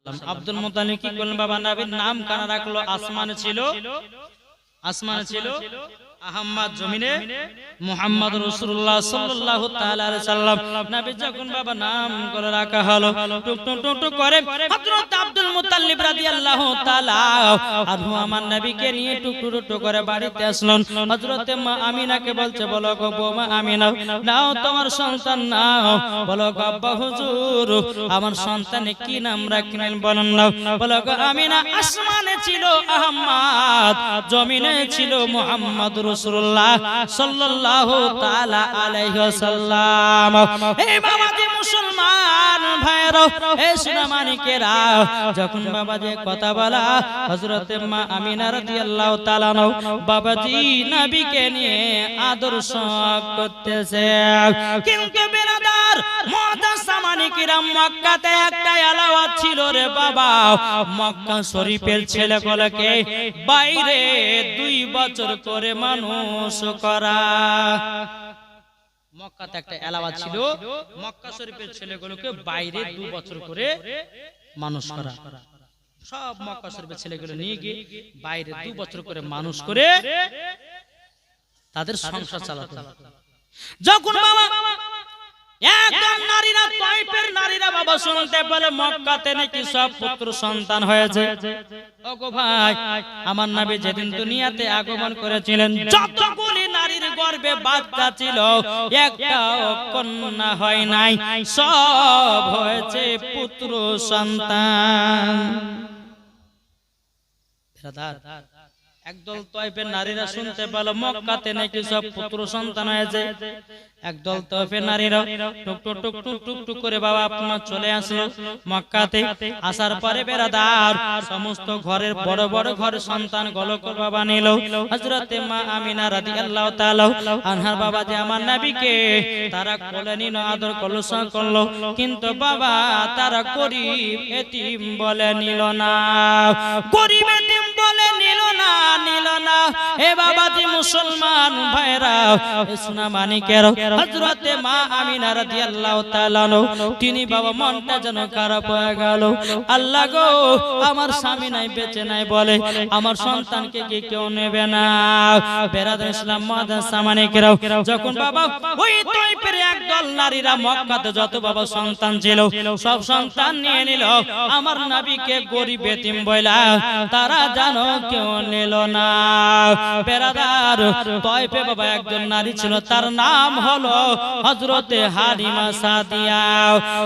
Abdul Muttalib কি করলেন বাবা নবীর নাম কানা রাখলো আসমানে ছিল আহমদ জমিনে মুহাম্মদ রাসূলুল্লাহ সাল্লাল্লাহু তাআলা আলাইহি সাল্লাম নবী যখন বাবা নাম করে রাখা হলো টুক টুক টুক টুক করে হযরত আব্দুল মুত্তালিব রাদিয়াল্লাহু তাআলা আনহু আমার নবীকে নিয়ে টুক টুক টুক করে বাড়িতে আসলেন হযরত মা আমিনাকে বলছে বলো গো বৌমা আমিনা নাও তোমার সন্তান নাও বলো গো আব্বা হুজুর আমার সন্তানে কি নাম রাখলেন বলেন না বলো গো আমিনা আসমানে ছিল আহমদ জমিনে ছিল মুহাম্মদ রাসূলুল্লাহ সাল্লাল্লাহু তাআলা আলাইহি ওয়াসাল্লাম। এই বাবাজি মুসলমান ভাইরা এই সোনামানিকেরা যখন বাবাজি কথা বলা হযরত মা আমিনা রাদিয়াল্লাহু তাআলা বাবাজি নবীকে নিয়ে আদর্শ করতেছে কিন্তু বিরাদার মুতাসামানিকেরা মক্কাতে একটা এলাওয়াত ছিল রে বাবা মক্কা শরীফের ছেলেগুলোকে বাইরে 2 বছর করে মানুষ করা। মক্কাতে একটা এলাওয়াত ছিল মক্কা শরীফের ছেলেগুলোকে বাইরে 2 বছর করে মানুষ করা। সব মক্কা শরীফের ছেলেগুলো নিয়ে গিয়ে বাইরে 2 বছর করে মানুষ করে তাদের সংসার চালাতে। যখন বাবা একদম নারীরা তাইফের নারীরা বাবা শুনতে পেলে মক্কাতে নাকি সব পুত্র সন্তান হয়েছে। ওগো ভাই আমার নবী যেদিন দুনিয়াতে আগমন করেছিলেন যতগুলি নারীর গর্ভে বাচ্চা ছিল একটাও কন্যা হয় নাই, সব হয়েছে পুত্র সন্তান। একদল তাইফের নারীরা শুনতে পেল মক্কাতে নাকি সব পুত্র সন্তান হয়েছে। একদল তাইফের নারীরা টুক টুক টুক টুক টুক টুক করে বাবা আপনার চলে আসলো মক্কাতে। আসার পরে বেরাদার সমস্ত ঘরের বড় বড় ঘর সন্তান গলক বাবা নিল। হযরত মা আমিনা রাদিয়াল্লাহু তাআলা আনহার বাবা যে আমার নবীকে তারা কোলে নিল, আদর করলো, কিন্তু বাবা তারা গরীব এতিম বলে নিল না, গরীব এতিম বলে নিল না। এ বাবাজি মুসলমান ভাইরা সোনামানিকেরা হযরতে মা আমিনা রাদিয়াল্লাহু তাআলা তিনি বাবা মনটা যেন খারাপ হয়ে গেল। আল্লাহ গো আমার স্বামী নাই বেঁচে নাই বলে আমার সন্তানকে কি কেউ নেবে না। বেরাদার ইসলাম মুতাসামানিকেরা যখন বাবা ওই তাইফের একদল নারীরা মক্কাতে যত বাবা সন্তান ছিল সব সন্তান নিয়ে নিল, আমার নবীকে গরীব এতিম বইলা তারা জানো কেউ নিল না। বেরাদার তাইফে বাবা একজন নারী ছিল তার নাম হলো হযরতে হালিমা সাদিয়া।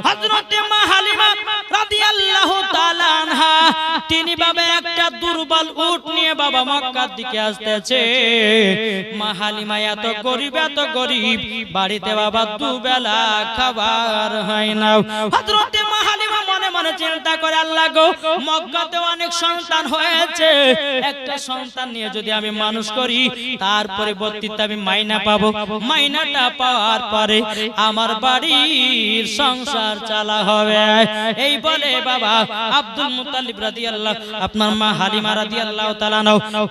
হযরতে মা হালিমা রাদিয়াল্লাহু তাআলা আনহা তিনি বাবা একটা দুর্বল উট নিয়ে বাবা মক্কার দিকে আসতেছে। মা হালিমা এত গরীব বাড়িতে বাবা দুবেলা খাবার হয় না। হযরতে মা হালিমা মনে মনে চিন্তা করে আল্লাহ গো মক্কাতে অনেক সন্তান হয়েছে, একটা সন্তান নিয়ে যদি আমি মানুষ করি তার পরিবর্তিতে আমি মাইনা পাবো, মাইনাটা পাওয়ার পরে আমার বাড়ির সংসার চালা হবে। এই বলে বাবা আব্দুল মুত্তালিব রাদিয়াল্লাহু আপনার মা হালিমা রাদিয়াল্লাহু তাআলা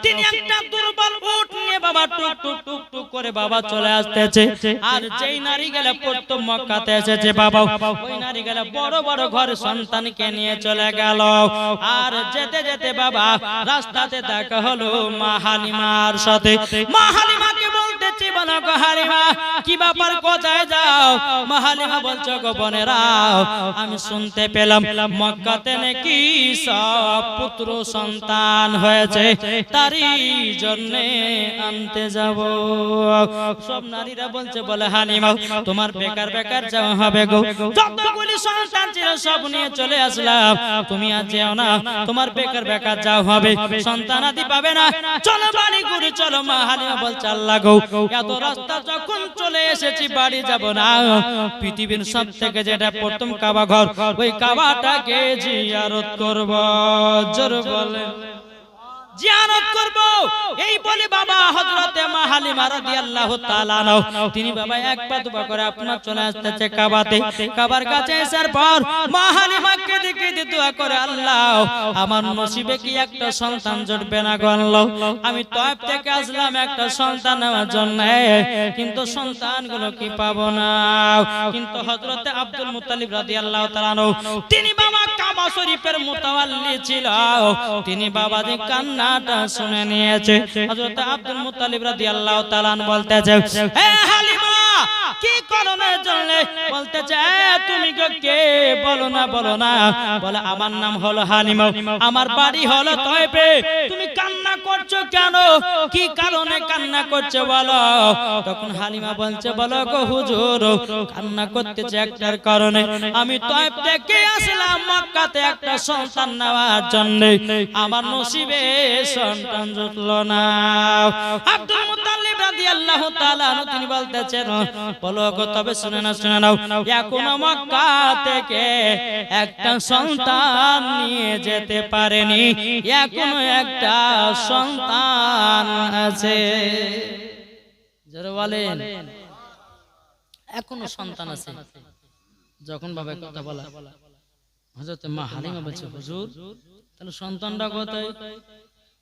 তিনি একটা দুর্বল উট নিয়ে বাবা টুক টুক টুক টুক করে বাবা চলে আসতেছে। আর যেই নারী গেলে প্রথম মক্কাতে এসেছে বাবা ওই নারী গেলে বড় বড় ঘরে সন্তানকে নিয়ে চলে গেল। আর যেতে যেতে বাবা রাস্তাতে দেখা হলো মা হালিমার সাথে। মা হালিমাকে বলতেছি বলো গো হালিমা কি ব্যাপার কোথায় যাও? মা হালিমা বলছো গো বোনেরা আমি শুনতে পেলাম মক্কাতে নাকি সব পুত্র সন্তান হয়েছে, তারই জন্য আনতে যাব। সব নারীরা বলছে বলে হালিমা তোমার বেকার যাওয়া হবে গো, যতগুলি সন্তান ছিল সব নিয়ে চলে আসলাম, তুমি আজ যেও না, তোমার বেকার যাওয়া হবে, সন্তান আদি পাবে না, চলো বাড়ি ঘুরে চলো। মা হালিমা বলছে আল্লাহ গো এত রাস্তা যখন চলে এসেছি বাড়ি যাব না, পৃথিবীর সবথেকে যেটা প্রথম কাবা ঘর ওই কাবাটাকে জিয়ারত করব। জোর বলে জিয়ারত করব। এই বলে বাবা হযরতে মা হালিমা রাদিয়াল্লাহু তাআলা তিনি বাবা এক পা দুপা করে আপনার চলে আসতেছে কাবাতে। কাবার কাছে আসার পর মা হালিমাকে দেখে দোয়া করে আল্লাহ আমার নসিবে কি একটা সন্তান জুটবে না গো আল্লাহ, আমি তায়েফ থেকে আসলাম একটা সন্তান নেওয়ার জন্য কিন্তু সন্তানগুলো কি পাবো না। কিন্তু হযরতে আব্দুল মুত্তালিব রাদিয়াল্লাহু তাআলা তিনি বাবা কাবা শরীফের মুতাওয়াল্লি ছিল, তিনি বাবাজি কান্নাটা শুনে নিয়েছে। হযরত আব্দুল মুত্তালিব রাদিয়াল্লাহু তাআলা বলতেছে, হে হালিমা কি কারণে জন্য বলতেছে, তুমি কে বলো না বলো না। বলে আমার নাম হলো হালিমা, আমার বাড়ি হলো তয়েফে। তুমি কান্না করছো কেন, কি কারণে কান্না করছো বলো। তখন হালিমা বলছে, বলো গো হুজুর, কান্না করতেছে একটার কারণে, আমি তয়েফ থেকে আসলাম মক্কাতে একটা সন্তান নেওয়ার জন্য, আমার নসিবে সন্তান জুটলো না। আব্দুল মুত্তালিব রাদিয়াল্লাহু তাআলা তিনি বলতেছেন, বলো গো তবে শুনে নাও, এখনো মক্কা থেকে একটা সন্তান নিয়ে যেতে পারেনি, এখনো একটা সন্তান আছে। যারা বলেন এখনো সন্তান আছে। যখন বাবা কথা বলা, হযরত মা হালিমা বলছে, হুজুর তাহলে সন্তানটা কোথায়।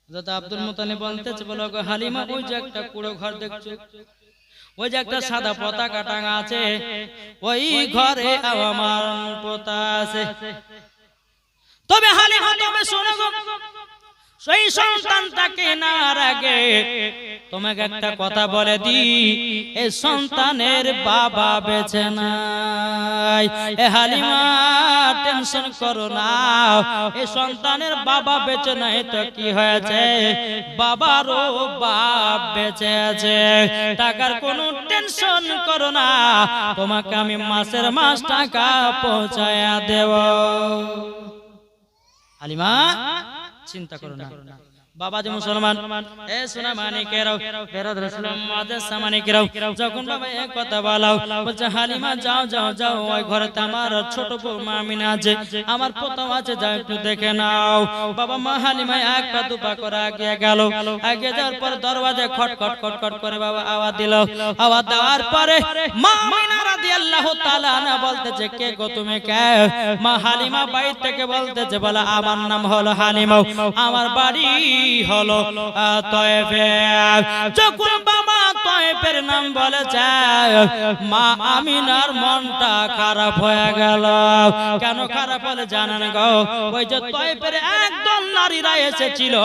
হযরত আব্দুল মুত্তালিব বলতেছে, বলো গো হালিমা, ওই যে একটা কুড়ো ঘর দেখছো, ওই যে একটা সাদা পতাকা টাঙা আছে, ওই ঘরে আমার পোতা আছে। তবে হালিমা তুমি শোনো গো, সেই সন্তানটাকে নার আগে তোমাকে একটা কথা বলে দি, এই সন্তানের বাবা বেঁচে নাই। এ হালিমা টেনশন করো না, এই সন্তানের বাবা বেঁচে নাই তো কি হয়েছে, বাবারও বাপ বেঁচে আছে। টাকার কোনো টেনশন করো না, তোমাকে আমি মাসের মাস টাকা পৌঁছায়া দেব। হালিমা চিন্তা করো না। বাবা যে মুসলমান, এ সোনা মানিকেরাও, ফেরত রাসূলুল্লাহ মুআজ্জাজ সামানিকেরাও, যখন বাবা এক কথা বলাও, বলছে হালিমা যাও যাও যাও, ওই ঘরেতে আমার ছোট বউ মা আমিনা আছে, আমার পোতাও আছে, যাও একটু দেখে নাও। বাবা মা হালিমা এক পা দুপা করে আগে গেল। আগে যাওয়ার পর দরওয়াজায় খটখট খটখট করে বাবা আওয়াজ দিল। আওয়াজ দেওয়ার পরে মা আমিনা রাদিয়াল্লাহু তাআলা আনহা বলতেছে, কে গো তুমি কে। মা হালিমা বাইরে থেকে বলতেছে, বলে আমার নাম হলো হালিমা, আমার বাড়ি হলো তয়েফে। যখন বাবা তয়েফের নাম বলেছে, মা আমিনার মনটা খারাপ হয়ে গেল। কেন খারাপ হলে জানেন গো, ওই যে তয়েফের একদল নারীরা এসেছিল,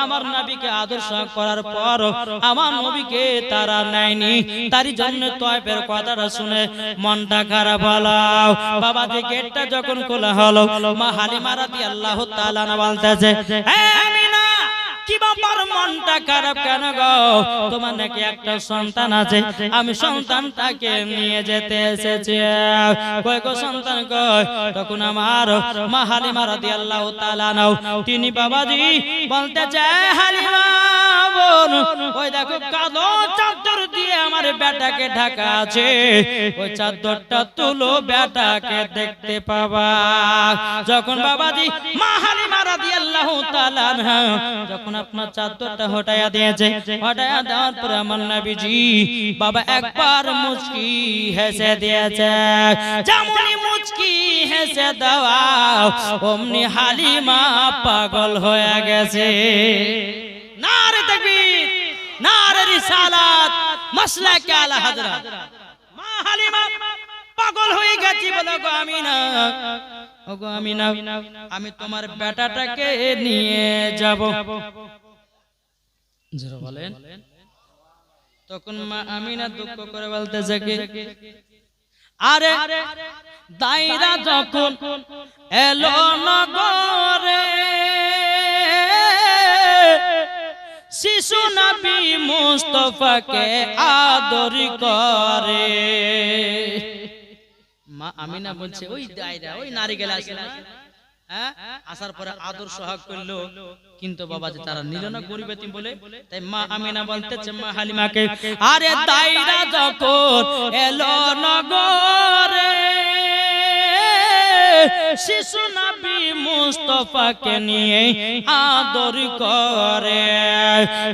আমার নবীকে আদর্শ করার পর আমার নবীকে তারা নেয়নি, তারই জন্য তয়েফের কথাটা শুনে মনটা খারাপ হলো। বাবা যে গেটটা যখন খোলা হলো, মা হালিমা রাদিয়াল্লাহু তাআলা বলতেছে, হে আমিনা কি ব্যাপার, মনটা খারাপ কেন গো, তোমার নাকি একটা সন্তান আছে, আমি সন্তানটাকে নিয়ে যেতে এসেছি। কই গো সন্তান কই। তখন আমার মা হালিমা রাদিয়াল্লাহু তাআলা তিনি বাবাজি বলতেছে, হালিমা বোন, ওই দেখো কালো চাদর দিয়ে আমার বেটাকে ঢাকা আছে, ওই চাদরটা তুলো, বেটাকে দেখতে পাবা। যখন বাবাজি মা হালিমা রাদিয়াল্লাহু তাআলা যখন আপনার চাদরটা হটায়া দিয়েছে, হটায়া দেওয়ার পরে আমার নবীজি বাবা একবার মুচকি হেসে দিয়েছে। যেমনই মুচকি হেসে দেওয়া, অমনি হালিমা পাগল হয়ে গেছে। নারে তাকবীর, নারে রিসালাত, মাসলাকে আলা হযরত। মা হালিমা পাগল হয়ে গেছে। বলো গো আমিনা, ওগো আমিনা, আমি তোমার বেটাটাকে নিয়ে যাব। যারা বলেন, তখন মা আমিনা দুঃখ করে বলতেছে কি, আরে দাইরা যখন এলো নগরে, শিশু নবী মুস্তাফাকে আদর করে। মা আমিনা বলছে, ওই দাইরা ওই নারী গেলা আসলে, হ্যাঁ আসার পরে আদর সোহাগ করলো, কিন্তু বাবা যে তারা নিল না গরিব এতিম বলে। তাই মা আমিনা বলতেছে মা হালিমাকে, আরে দাইরা যখন এলো নগরে, শিশু নবী মুস্তাফাকে নিয়ে আদর করে,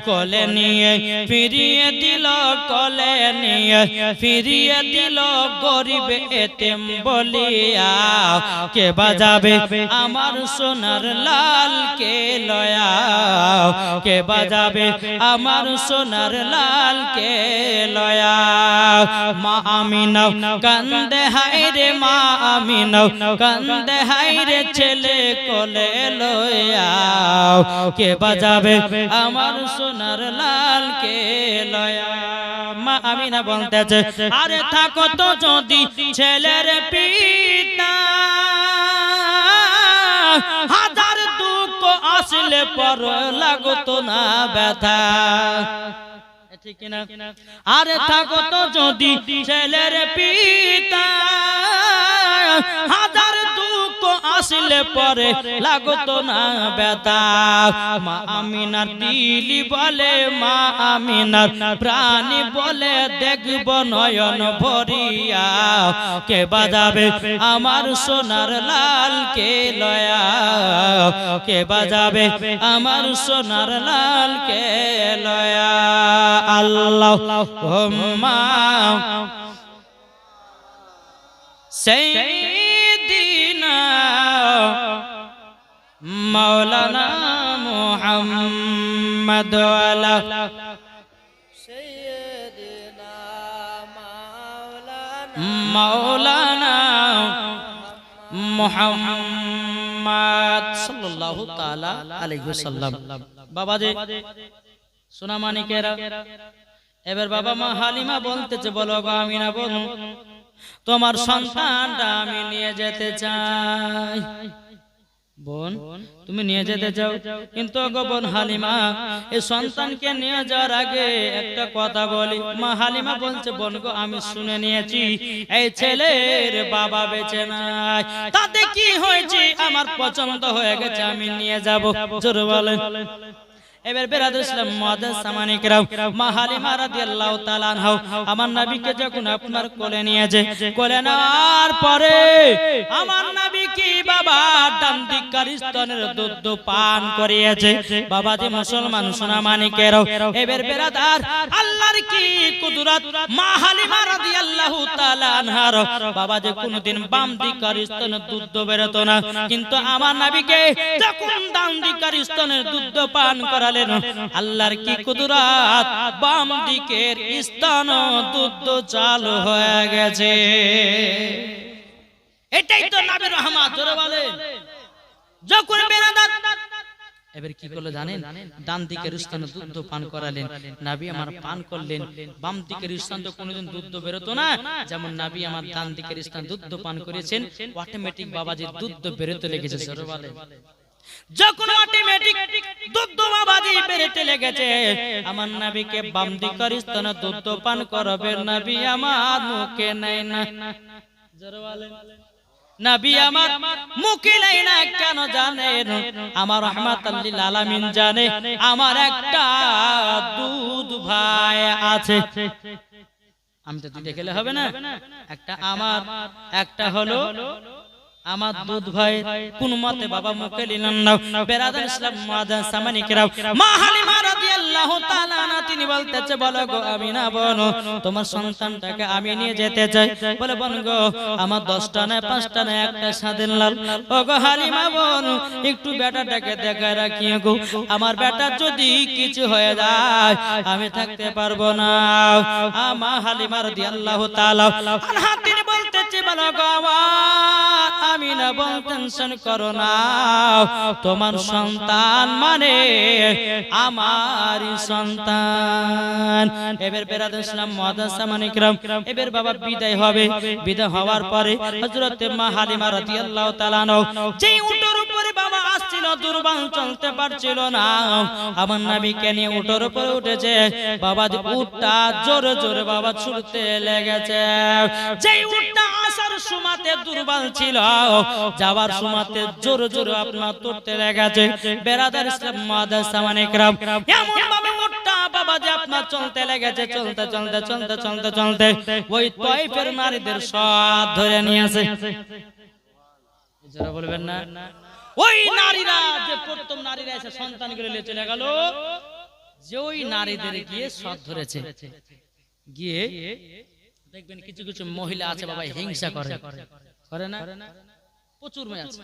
কোলে নিয়ে ফিরিয়ে দিল, কোলে নিয়ে ফিরিয়ে দিল গরিব এতিম বলিয়া। কে বাজাবে আমার সোনার লাল কে লয়া, কে বাজাবে আমার সোনার লাল কে লয়া। মা আমিনা কান্দে হায় রে, মা আমিনা কান্দে হায় রে, ছেলে ছেলে কোলে লয়াও কে বাজাবে আমার সোনার লাল কে লয়া মা আমিনা বলতেছে আরে থাকো তো যদি ছেলের পিতা হাজার দুঃখ আসলে পর লাগতো না ব্যথা ঠিক না আরে থাকো তো যদি ছেলের পিতা হাজার দুঃখ আসলে পরে লাগতো না ব্যথা মা আমিনার দিলি বলে মা আমিনার প্রাণী বলে দেখব নয়ন ভরিয়া কে বাজাবে আমার সোনার লাল কে লয়া কে বাজাবে আমার সোনার লাল কে লয়া আল্লাহুম্মা সাইয়্যিদিনা মাওলানা মুহাম্মদ ওয়ালা সাইয়্যিদিনা মাওলানা মুহাম্মদ সাল্লাল্লাহু তাআলা আলাইহি ওয়াসাল্লাম বাবাজি সোনা মানিকেরা এবার বাবা মা হালিমা বলতেছে বলো গো আমিনা বলো তোমার সন্তানটা আমি নিয়ে যেতে চাই বোন তুমি নিয়ে যেতে চাও কিন্তু গো বোন হালিমা এই সন্তানকে নিয়ে যাওয়ার আগে একটা কথা বলি মা হালিমা বলছে বোন গো আমি শুনে নিয়েছি এই ছেলের বাবা বেঁচে নাই তাতে কি হয়েছে আমার পছন্দ হয়ে গেছে আমি নিয়ে যাব জোরে বলেন এবার বেরাদুল ইসলাম মুআজ্জাজ সামানি কিরাম মা হালিমা রাদিয়াল্লাহু তাআলা আনহা আমার নবীকে যখন আপনার কোলে নিয়েছে কোলে নেওয়ার পরে আমার নবী কি বাবা ডান দিকের স্তনের দুধ পান করিয়েছে বাবাজি মুসলমান সোনা মানিকেরাও এবার বেরাদার আল্লাহর কি কুদরত মা হালিমা রাদিয়াল্লাহু তাআলা আনহার বাবাজি কোনদিন বাম দিকের স্তনের দুধ বেরোতো না কিন্তু আমার নবীকে যখন ডান দিকের স্তনের দুধ পান করালেন আল্লাহর কি কুদরত বাম দিকের স্তন দুধ চালু হয়ে গেছে এটাই তো নবীর রহমত জোরে বলেন যখন বেরাদার এবার কি করলো জানেন ডান দিকের স্তনে দুধ পান করালেন নবী আমার পান করলেন বাম দিকের স্তন তো কোনোদিন দুধ বেরোতো না যেমন নবী আমার ডান দিকের স্তনে দুধ পান করেছেন অটোমেটিক বাবাজির দুধ বেরোতে লেগেছে জোরে বলেন যখন অটোমেটিক দুধ বাবাজি বেরোতে লেগেছে আমার নবীকে বাম দিকের স্তনে দুধ পান করাবেন নবী আমার মুখে নাই না জোরে বলেন নবী আমার মুখে নাই না কেন জানেন আমার রাহমাতুল লিল আলামিন জানে আমার একটা দুধ ভাই আছে আমি তো দুইটা খেলে হবে না একটা আমার একটা হলো আমার দুধ ভাই কোন মতে বাবা মুখে নিলেন না বেরাদার ইসলাম মুআজ্জাজ সামানি কিরাম মা হালিমা রাদিয়াল্লাহু তাআলা আনহা তিনি বলতেছে বলো গো আমিনা বলো তোমার সন্তানটাকে আমি নিয়ে যেতে চাই বলে বোন গো আমার 10টা না 5টা না একটা স্বাধীন লাল ও গো হালিমা বোন একটু বেটাটাকে দেখায় রাখিও গো আমার বেটা যদি কিছু হয়ে যায় আমি থাকতে পারবো না মা হালিমা রাদিয়াল্লাহু তাআলা আনহা তিনি বলতেছে বলো গো আমিনা বল টেনশন করো না তোমার সন্তান মানে আমারই সন্তান এবার বেরাদার ইসলাম মুআজ্জাজ সামানি কিরাম এবার বাবা বিদায় হবে বিদায় হওয়ার পরে হযরত মা হালিমা রাদিয়াল্লাহু তাআলা যেই উটের উপরে বাবা আসছিল দুর্বল চলতে পারছিল না আমার নবীকে নিয়ে উটের উপরে উঠেছে বাবা উটটা জোরে জোরে বাবা ছুটতে লেগেছে যেই উটটা আসার সময়তে দুর্বল ছিল যাওয়ার সময়তে জোরে জোরে আপনার তোড়তে লেগেছে বেরাদার ইসলাম মুআজ্জাজ সামানি কিরাম এমন ভাবে উটটা বাবা যে আপনার চলতে লেগেছে চলতে চলতে চলতে চলতে চলতে ওই তায়েফের নারীদের সব ধরে নিয়েছে যারা বলবেন না ওই নারীরা যে প্রথম নারীরা এসে সন্তানগুলো নিয়ে চলে গেল যে ওই নারীদের গিয়ে সব ধরেছে গিয়ে দেখবেন কিছু কিছু মহিলা আছে বাবা হিংসা করে না প্রচুর মেয়ে আছে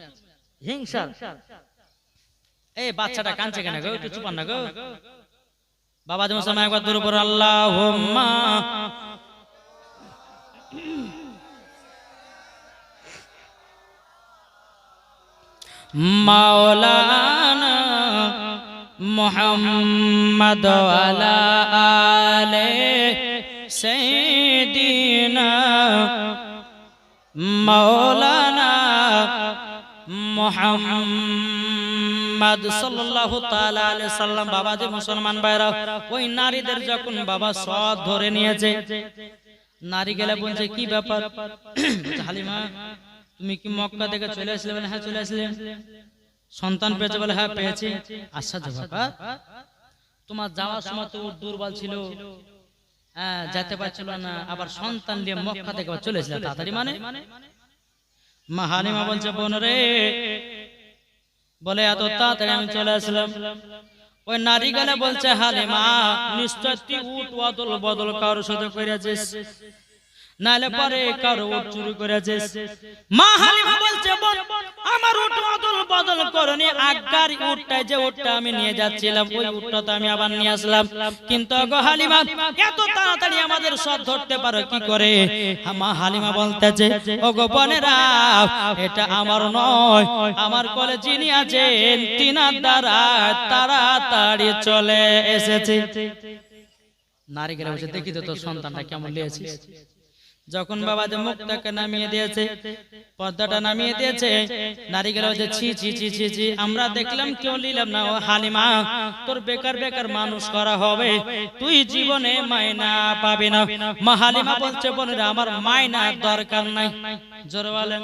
হিংসা এই বাচ্চাটা কাঁদছে কেন গো একটু চুপ না গো বাবা যেমন সময় একবার দূর উপর আল্লাহুম্মা মাওলানা মুহাম্মদ ওয়ালা আলে সাইয়্যিদিনা মাওলানা মুহাম্মদ সাল্লাল্লাহু তাআলা আলাইহি সাল্লাম। বাবা যে মুসলমান ভাইরা, ওই নারীদের যখন বাবা সব ধরে নিয়েছে, নারী গেলে বলছে কি ব্যাপার, হালিমা তুমি কি মক্কা থেকে চলে আসলে? বলে হ্যাঁ চলে আসলে। সন্তান পেয়েছে? বলে হ্যাঁ পেয়েছি। আচ্ছা বাবা, তোমার যাওয়ার সময় তো দুর্বল ছিল, হ্যাঁ যেতে পারছিল না, আবার সন্তান নিয়ে মক্কা থেকে চলে এসেছিল তাড়াতাড়ি, মানে মা হালিমা বলছে বোন রে, বলে এত তাড়াতাড়ি আমি চলে আসলাম। ওই নারী গেলে বলছে হালিমা নিশ্চয় তুই উট অদল বদল কারোর সাথে করেছিস, নালে পরে কারো উট চুরি করেছিস। মা হালিমা বলছে বোন আমার উট অদল বদল করনি, আগারি উটটা যে উটটা আমি নিয়ে যাচ্ছিলাম ওই উটটা তো আমি আবার নিয়ে আসলাম, কিন্তু গো হালিমা এত তাড়াতাড়ি আমাদের সব ধরতে পারো কি করে? মা হালিমা বলতেছে ও গো বোনেরা, এটা আমার নয়, আমার কোলে যিনি আছেন তিনার দ্বারা তাড়াতাড়ি চলে এসেছে। নারী গেলে বলছে দেখি তো তোর সন্তানটা কেমন লিয়েছিস। যখন বাবা যে মুখটাকে নামিয়ে দিয়েছে, পর্দাটা নামিয়ে দিয়েছে, নারী গেল যে ছি ছি ছি ছি ছি, আমরা দেখলাম কেউ নিলাম না। ও হালিমা তোর বেকার বেকার মানুষ করা হবে, তুই জীবনে মায়না পাবি না। মা হালিমা বলছে বোনেরা আমার মায়নার দরকার নাই। জোরে বলেন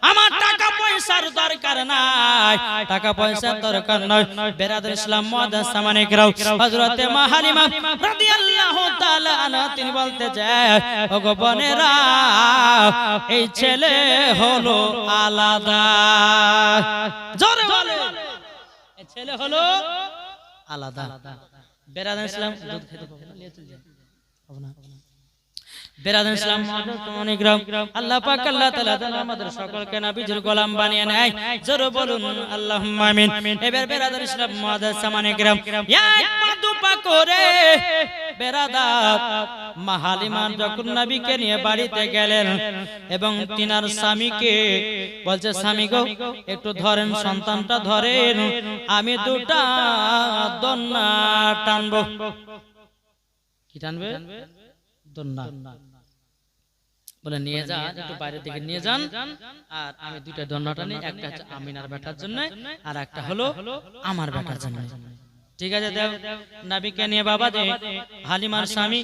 আমার টাকা পয়সার দরকার নাই, টাকা পয়সার দরকার নয়। বেরাদুল ইসলাম মুআদ্দাস সামানে কিরাম, হযরতে মা হালিমা রাদিয়াল্লাহু তাআলা আনহা তিনি বলতে যায় ওগো বোনেরা, এই ছেলে হলো আলাদা। জোরে বলে এই ছেলে হলো আলাদা। বেরাদুল ইসলাম দুধ খেতে পাবো না, নিয়ে চলে যাও না। বেরাদুল ইসলাম আল্লাহ পাক আল্লাহ তাআলা আমাদের সকলকে নবীর গোলাম বানিয়ে নেয়। জোরে বলুন আল্লাহুম্মা আমিন। এবার বেরাদুল ইসলাম মুআদ্দাস সামানে কিরাম এক পা দুপা করে বেরাদার মা হালিমা যখন নবীকে নিয়ে বাড়িতে গেলেন এবং তিনার স্বামীকে বলছে স্বামী গো একটু ধরেন, সন্তানটা ধরেন, আমি দুটা দন্না টানবো। কি টানবে? দন্না। বলে নিয়ে যান, একটু বাইরের দিকে নিয়ে যান, আর আমি দুইটা দন্নাটা নিই, একটা হচ্ছে আমিনার বেটার জন্য আর একটা হলো আমার বেটার জন্য। ঠিক আছে দেও। নবীকে নিয়ে বাবা যে হালিমার স্বামী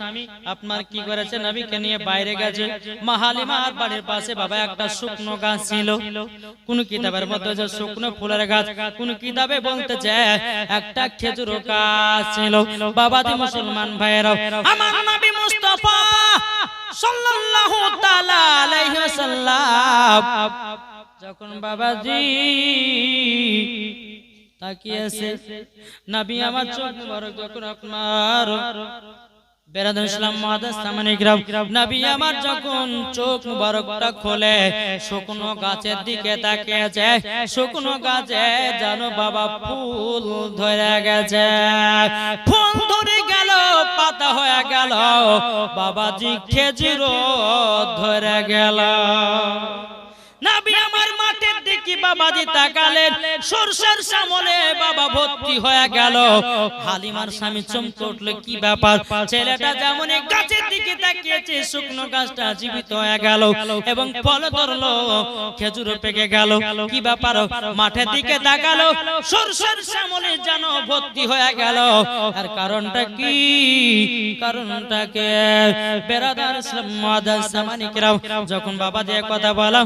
আপনার কি করেছে, নবীকে নিয়ে বাইরে গেছে। মা হালিমার বাড়ির পাশে বাবা একটা শুকনো গাছ ছিল, কোন কিতাবের মধ্যে যে শুকনো ফুলের গাছ, কোন কিতাবে বলতেছে একটা খেজুর গাছ ছিল। বাবা দি মুসলমান ভাইরা, আমার নবী মুস্তাফা সাল্লাল্লাহু তাআলা আলাইহি ওয়াসাল্লাম যখন বাবাজি তাকিয়েছে, নবী আমার চোখ মুবারক যখন আপনার বেরাদুল ইসলাম মুআদ্দাস সামানে কিরাম, নবী আমার যখন চোখ মুবারকটা খোলে শুকনো গাছের দিকে তাকিয়েছে, শুকনো গাছে জানো বাবা ফুল ধরে গেছে, ফুল ধরে গেল, পাতা হয়ে গেল, বাবাজি খেজুর ধরে গেল। নবী আমার মাঠের দিকে বাবাজি তাকালেন, সরষের সামনে বাবা ভর্তি হয়ে গেল। হালিমার স্বামী চমকে উঠল, কি ব্যাপার? ছেলেটা যেমন গাছের দিকে তাকিয়েছে শুকনো গাছটা জীবিত হয়ে গেল এবং ফল ধরলো, খেজুর পেকে গেল। কি ব্যাপার? মাঠের দিকে তাকালো, সরষের সামনে যেন ভর্তি হয়ে গেল। আর কারণটা কি? কারণটাকে বেরাদার ইসলাম মুআদ্দাস সামানে কিরাম যখন বাবা দিয়ে কথা বলার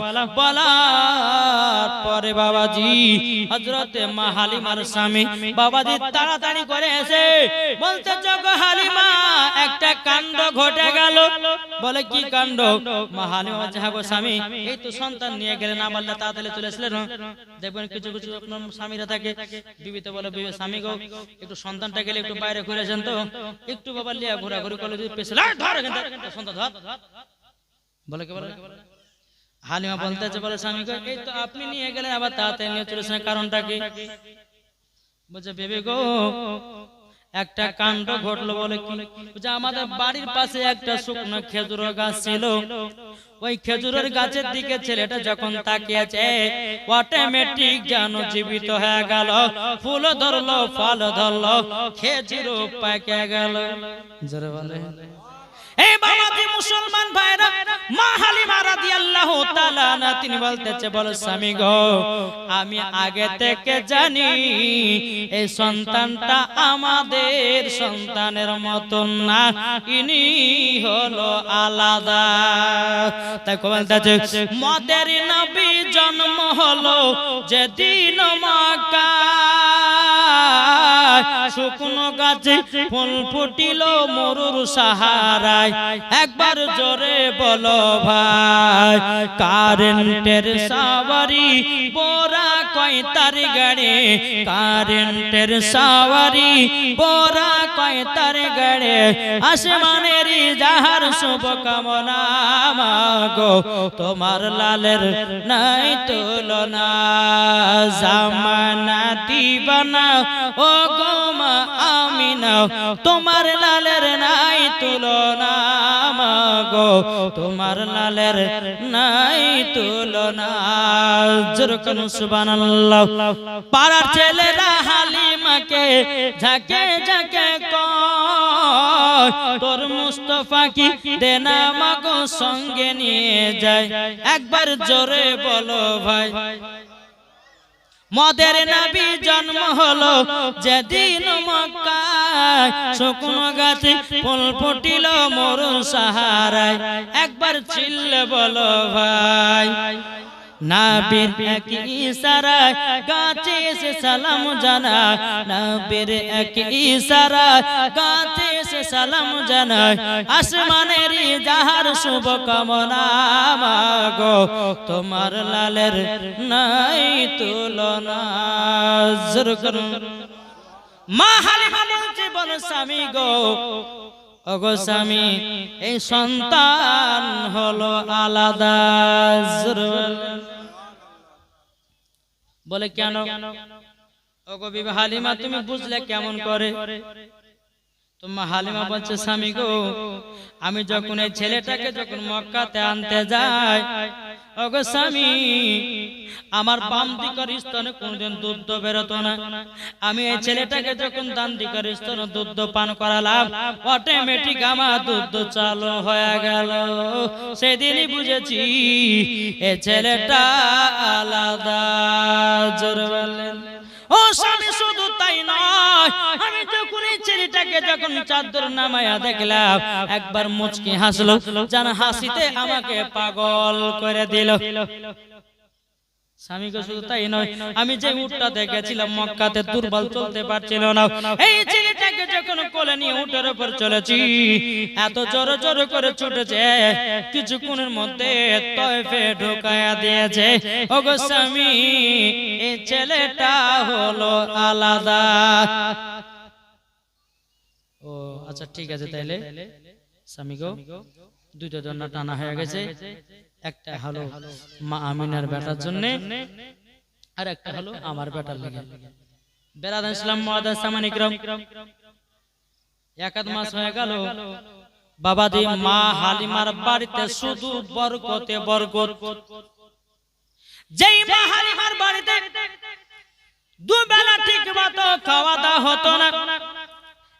পরে বাবাজি হযরতে মা হালিমার স্বামী বাবাজি তাড়াতাড়ি করে এসে বলতে গো হালিমা একটা কাণ্ড ঘটে গেল। বলে কি কাণ্ড? মা হালিমা বলছে হ্যাঁ গো স্বামী, এই তো সন্তান নিয়ে গেলেন, না বললে তাড়াতাড়ি চলে আসলেন। দেখবেন কিছু কিছু আপনার স্বামীরা থাকে, বিবিতে বলে স্বামী গো একটু সন্তানটা গেলে একটু বাইরে ঘুরেছেন তো, একটু বাবা লিয়া ঘোরাঘুরি করলে যদি পেছনে ধর সন্তান ধর, বলে কি বলে? হালিমা বলতেছে বলে স্বামীকে এই তো আপনি নিয়ে গেলেন আবার তাড়াতাড়ি নিয়ে চলেছেন, কারণটা কি? বলছে বেবি গো একটা কাণ্ড ঘটলো বলে কি, যে আমাদের বাড়ির পাশে একটা শুকনো খেজুর গাছ ছিল। ওই খেজুরের গাছের দিকে ছেলেটা যখন তাকিয়েছে, অটোমেটিক যেন জীবিত হয়ে গেল। ফুল ধরলো, ফল ধরলো, খেজুর পাকে গেল। জোরে বলে এই বাবাজি মুসলমান ভাইরা, মা হালিমা রাদিয়াল্লাহু তাআলা আনহা তিনি বলতেছে, বল স্বামী গো, আমি আগে থেকে জানি এই সন্তানটা আমাদের সন্তানের মতন না, ইনি হলো আলাদা। তাই বলতেছে মদের নবী জন্ম হলো যেদিন মক্কায়, শুকনো গাছে ফুল ফুটিল মরুর সাহারায়। একবার জোরে বলো ভাই, কারেন্টের সাওয়ারি বোরা কয় তার গাড়ি, কারেন্টের সাওয়ারি বোরা কয় তার গাড়ি, আসমানের যাহার শুভ কামনা মাগো, তোমার লালের নাই তুলনা। জামানা দিবানা ও গো মা আমিনা, তোমার লালের নাই তুলনা মাগো, তোমার লালের নাই তুলনা। যেরকম সুবহানাল্লাহ। পাড়ার ছেলেরা হালিমাকে ঝাঁকে ঝাঁকে কয়, তোর মুস্তাফা কি দেনা মাগো সঙ্গে নিয়ে যায়। একবার জোরে বলো ভাই, মদের নবী জন্ম হলো যেদিন মক্কায়, শুকনো গাছে ফুল ফুটিল মরু সাহারায়। একবার চিল্লে বলো ভাই, নবীর এক ইশারায় গাছে এসে সালাম জানায়, নবীর এক ইশারায় গাছে এসে সালাম জানায়, আসমানের যাহার শুভ কামনা মাগো, তোমার লালের নাই তুলনা। জোর করুন। মা হালিমা বলছে, বল স্বামী গো, ওগো স্বামী, এই সন্তান হলো আলাদা। বলে কেন? ওগো বিবি হালিমা, তুমি বুঝলে কেমন করে? তোমার হালিমা বলছে, স্বামী গো, আমি যখন এই ছেলেটাকে যখন মক্কাতে আনতে যাই, ওগো স্বামী, আমার বাম দিকের স্তনে কোনদিন দুধ বেরোতো না। আমি এই ছেলেটাকে যখন ডান দিকের স্তনে দুধ পান করালাম, অটোমেটিক আমার দুধ চালু হয়ে গেল। সেদিনই বুঝেছি এই ছেলেটা আলাদা। জোরে বলেন। ও স্বামী, শুধু তাই নয়, আমি যখন এই ছেলেটাকে যখন চাদর নামায়া দেখলাম, একবার মুচকি হাসলো, যেন হাসিতে আমাকে পাগল করে দিল। স্বামীকে শুধু তাই নয়, আমি যে উটটা দেখেছিলাম মক্কাতে দুর্বল, চলতে পারছিল না, এই ছেলেটাকে যখন কোলে নিয়ে উটের উপর চলেছি, এত জোরে জোরে করে ছুটেছে, কিছুক্ষণের মধ্যে তয়ফে ঢোকায়া দিয়েছে। ওগো স্বামী, এই ছেলেটা হলো আলাদা। ও আচ্ছা, ঠিক আছে, তাইলে স্বামী গো, দুইটা জন্য টানা হয়ে গেছে। একটা হলো মা আমিনার বেটার জন্য, আর একটা হলো আমার বেটার লেগে। বেরাদান ইসলাম মুআদ্দাস সামানি کرام, এক আধ মাস হয়ে গেল বাবাজি মা হালিমার বাড়িতে শুধু বরকতে বরকত। যেই মা হালিমার বাড়িতে দুবেলা ঠিক মতো খাওয়া দাওয়া হতো না,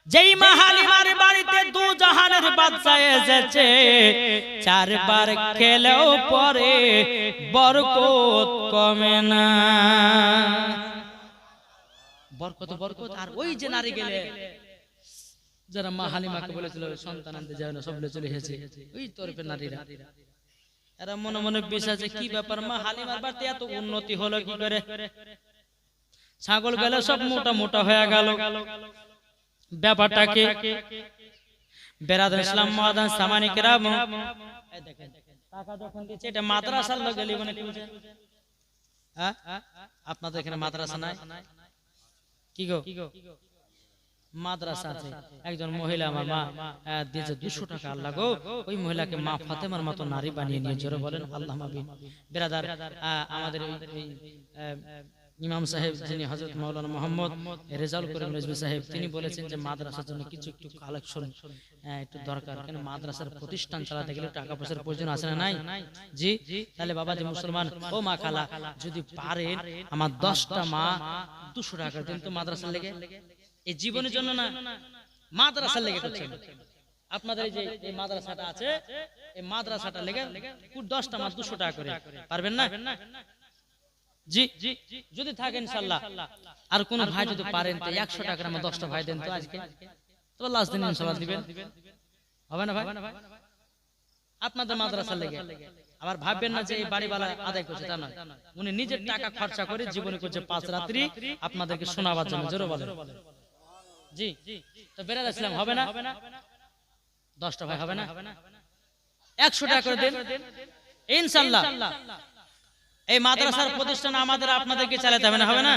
যেই মা হালিমার বাড়িতে দু জাহানের বাদশা এসেছে, চারবার খেলেও পরে বরকত কমে না। বরকত বরকত। আর ওই যে নারী গেলে যারা মা হালিমাকে বলেছিল সন্তান আনতে যায় না, সবলে চলে এসেছে, ওই তরফের নারীরা, এরা মনে মনে বিশ্বাস, কি ব্যাপার মা হালিমার বাড়িতে এত উন্নতি হলো কি করে? ছাগল গেলে সব মোটা মোটা হয়ে গেল। ব্যাপারটাকে বেরাদার ইসলাম মুআদ্দাস সামানি کرام, এই দেখেন টাকা যখন দিচ্ছে, এটা মাদ্রাসার লোক গেলি মানে কি বুঝে? হ্যাঁ, আপনাদের এখানে মাদ্রাসা নাই? কি গো, মাদ্রাসা আছে। একজন মহিলা আমার মা দিয়েছে 200 টাকা। আল্লাহ গো, ওই মহিলাকে মা ফাতেমার মতো নারী বানিয়ে নিয়ে। জোরে বলেন আল্লাহুম্মা আমিন। বেরাদার, আমাদের ইমাম সাহেব যিনি হযরত মাওলানা মোহাম্মদ রেজাউল করিম রিজভী সাহেব তিনি বলেছেন যে মাদ্রাসার জন্য কিছু একটু কালেকশন একটু দরকার, কেন মাদ্রাসার প্রতিষ্ঠান চালাতে গেলে টাকা পয়সার প্রয়োজন আছে না নাই? জি, তাহলে বাবাজি মুসলমান ও মা খালা যদি পারেন আমার 10টা মা 200 টাকা দিন তো মাদ্রাসার লেগে, এই জীবনের জন্য না, মাদ্রাসার লেগে করছেন। আপনাদের এই যে এই মাদ্রাসাটা আছে, এই মাদ্রাসাটা লেগে 10টা মা 200 টাকা করে পারবেন না? জি, যদি থাকে ইনশাআল্লাহ। আর কোন ভাই যদি পারেন তো 100 টাকা আমার 10টা ভাই দেন তো আজকে, তো লাস্ট দিন ইনশাআল্লাহ দিবেন, হবে না ভাই? আপনাদের মাদ্রাসার লেগে। আবার ভাববেন না যে এই বাড়িওয়ালা আদায় করছে, তা নয়, উনি নিজের টাকা খরচা করে জীবনে করছে 5 রাত্রি আপনাদেরকে শোনাবার জন্য। জোরে বলেন জি। তো বেরাদ ইসলাম হবে না? 10টা ভাই হবে না? 100 টাকা করে দেন ইনশাআল্লাহ। এই মাদ্রাসার প্রতিষ্ঠান আমাদের আপনাদেরকে চালাতে হবে না, হবে না?